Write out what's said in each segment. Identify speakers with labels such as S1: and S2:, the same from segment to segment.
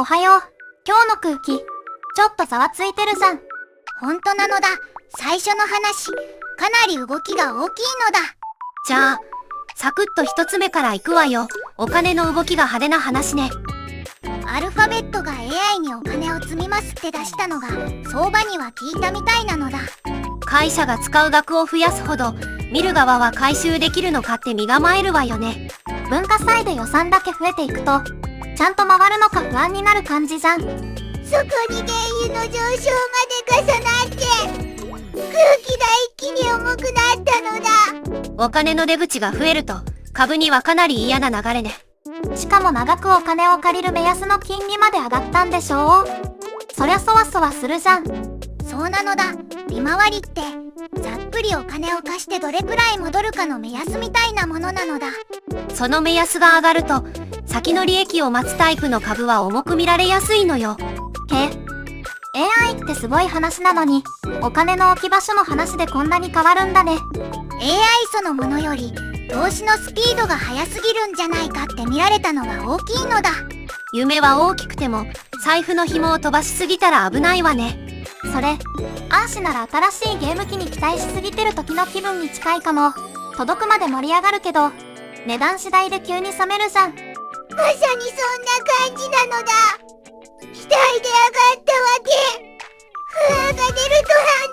S1: おはよう。今日の空気、ちょっとざわついてるじゃん。
S2: ほんとなのだ。最初の話、かなり動きが大きいのだ。
S3: じゃあ、サクッと一つ目から行くわよ。お金の動きが派手な話ね。
S2: アルファベットが AI にお金を積みますって出したのが相場には効いたみたいなのだ。
S3: 会社が使う額を増やすほど、見る側は回収できるのかって身構えるわよね。
S1: 文化祭で予算だけ増えていくと、ちゃんと回るのか不安になる感じじゃん。
S2: そこに原油の上昇まで重なって、空気が一気に重くなったのだ。
S3: お金の出口が増えると、株にはかなり嫌な流れね。
S1: しかも長くお金を借りる目安の金利まで上がったんでしょう。そりゃそわそわするじゃん。
S2: そうなのだ。利回りってざっくりお金を貸してどれくらい戻るかの目安みたいなものなのだ。
S3: その目安が上がると、先の利益を待つタイプの株は重く見られやすいのよ。
S1: AI ってすごい話なのに、お金の置き場所の話でこんなに変わるんだね。
S2: AI そのものより投資のスピードが速すぎるんじゃないかって見られたのが大きいのだ。
S3: 夢は大きくても、財布の紐を飛ばしすぎたら危ないわね。
S1: それ、アーシなら新しいゲーム機に期待しすぎてる時の気分に近いかも。届くまで盛り上がるけど、値段次第で急に冷めるじゃん。
S2: まさにそんな感じなのだ。期待で上がったわけ。不安が出る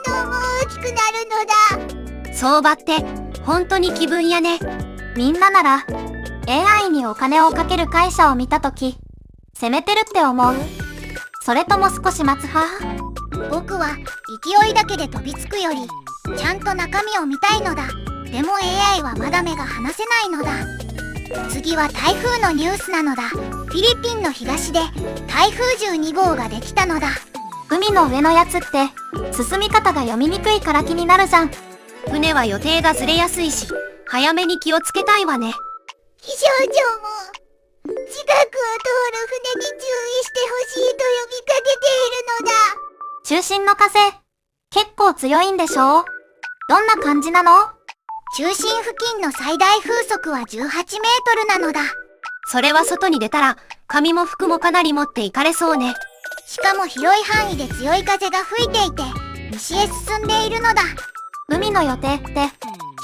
S2: と反応も大きくなるのだ。
S3: 相場って本当に気分やね。
S1: みんななら AI にお金をかける会社を見たとき、攻めてるって思う？それとも少し待つ派？
S2: 僕は勢いだけで飛びつくよりちゃんと中身を見たいのだ。でも AI はまだ目が離せないのだ。次は台風のニュースなのだ。フィリピンの東で台風12号ができたのだ。
S1: 海の上のやつって進み方が読みにくいから気になるじゃん。
S3: 船は予定がずれやすいし、早めに気をつけたいわね。
S2: 気象庁も近くを通る船に注意してほしいと呼びかけているのだ。
S1: 中心の風、結構強いんでしょ？どんな感じなの？
S2: 中心付近の最大風速は18メートルなのだ。
S3: それは外に出たら、髪も服もかなり持っていかれそうね。
S2: しかも広い範囲で強い風が吹いていて、西へ進んでいるのだ。
S1: 海の予定って、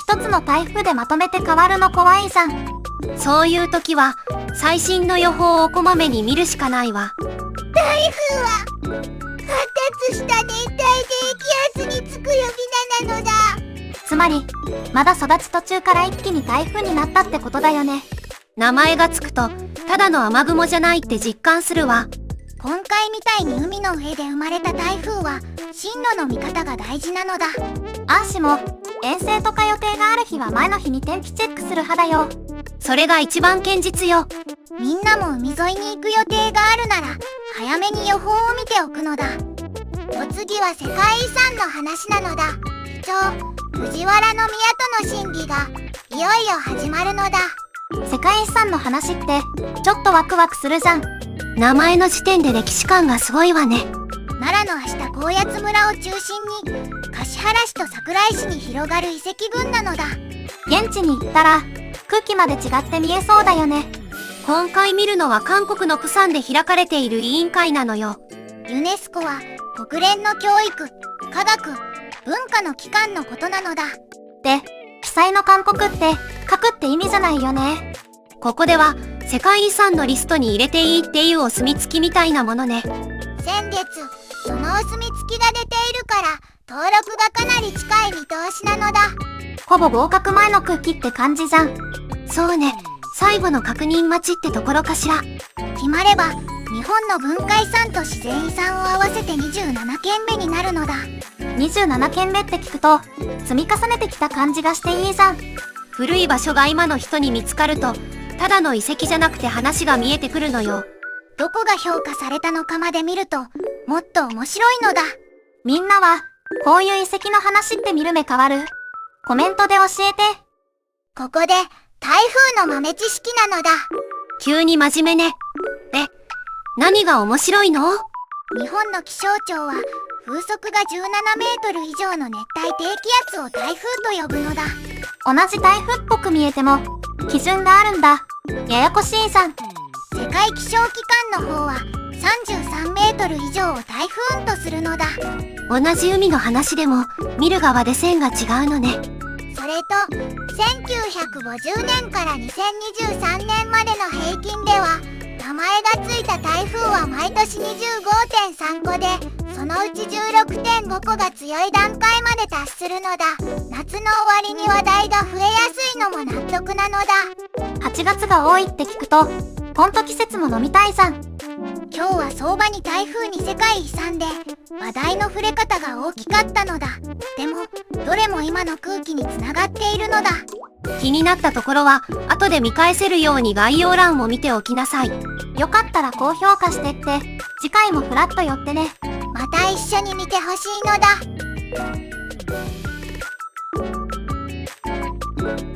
S1: 一つの台風でまとめて変わるの怖いじゃん。
S3: そういう時は、最新の予報をこまめに見るしかないわ。
S2: 台風は、発達した熱帯低気圧につく呼び名なのだ。
S1: つまり、まだ育ち途中から一気に台風になったってことだよね。
S3: 名前がつくと、ただの雨雲じゃないって実感するわ。
S2: 今回みたいに海の上で生まれた台風は、進路の見方が大事なのだ。
S1: アーシも、遠征とか予定がある日は前の日に天気チェックする派だよ。
S3: それが一番堅実よ。
S2: みんなも海沿いに行く予定があるなら、早めに予報を見ておくのだ。お次は世界遺産の話なのだ。藤原の宮との審議がいよいよ始まるのだ。
S1: 世界遺産の話ってちょっとワクワクするじゃん。
S3: 名前の時点で歴史感がすごいわね。
S2: 奈良の明日高野津村を中心に橿原市と桜井市に広がる遺跡群なのだ。
S1: 現地に行ったら空気まで違って見えそうだよね。
S3: 今回見るのは韓国のプサンで開かれている委員会なのよ。
S2: ユネスコは国連の教育、科学、文化の機関のことなのだ。
S1: で、記載の勧告って書くって意味じゃないよね。
S3: ここでは世界遺産のリストに入れていいっていうお墨付きみたいなものね。
S2: 先月、そのお墨付きが出ているから登録がかなり近い見通しなのだ。
S1: ほぼ合格前の空気って感じじゃん。
S3: そうね、最後の確認待ちってところかしら。
S2: 決まれば日本の文化遺産と自然遺産を合わせて27件目になるのだ。
S1: 27件目って聞くと積み重ねてきた感じがしていいじゃん。
S3: 古い場所が今の人に見つかると、ただの遺跡じゃなくて話が見えてくるのよ。
S2: どこが評価されたのかまで見るともっと面白いのだ。
S1: みんなはこういう遺跡の話って見る目変わる？コメントで教えて。
S2: ここで台風の豆知識なのだ。
S3: 急に真面目ね。何が面白いの？
S2: 日本の気象庁は風速が17メートル以上の熱帯低気圧を台風と呼ぶのだ。
S1: 同じ台風っぽく見えても基準があるんだ。ややこしいじゃん。
S2: 世界気象機関の方は33メートル以上を台風とするのだ。
S3: 同じ海の話でも見る側で線が違うのね。
S2: それと1950年から2023年までの平均では名前がついた台風は毎年 25.3 個で、そのうち 16.5 個が強い段階まで達するのだ。夏の終わりに話題が増えやすいのも納得なのだ。
S1: 8月が多いって聞くと、ほんと季節も飲みたいじゃん。
S2: 今日は相場に台風に世界遺産で話題の触れ方が大きかったのだ。でもどれも今の空気につながっているのだ。
S3: 気になったところは後で見返せるように概要欄を見ておきなさい。
S1: よかったら高評価してって、次回もフラッと寄ってね。
S2: また一緒に見てほしいのだ。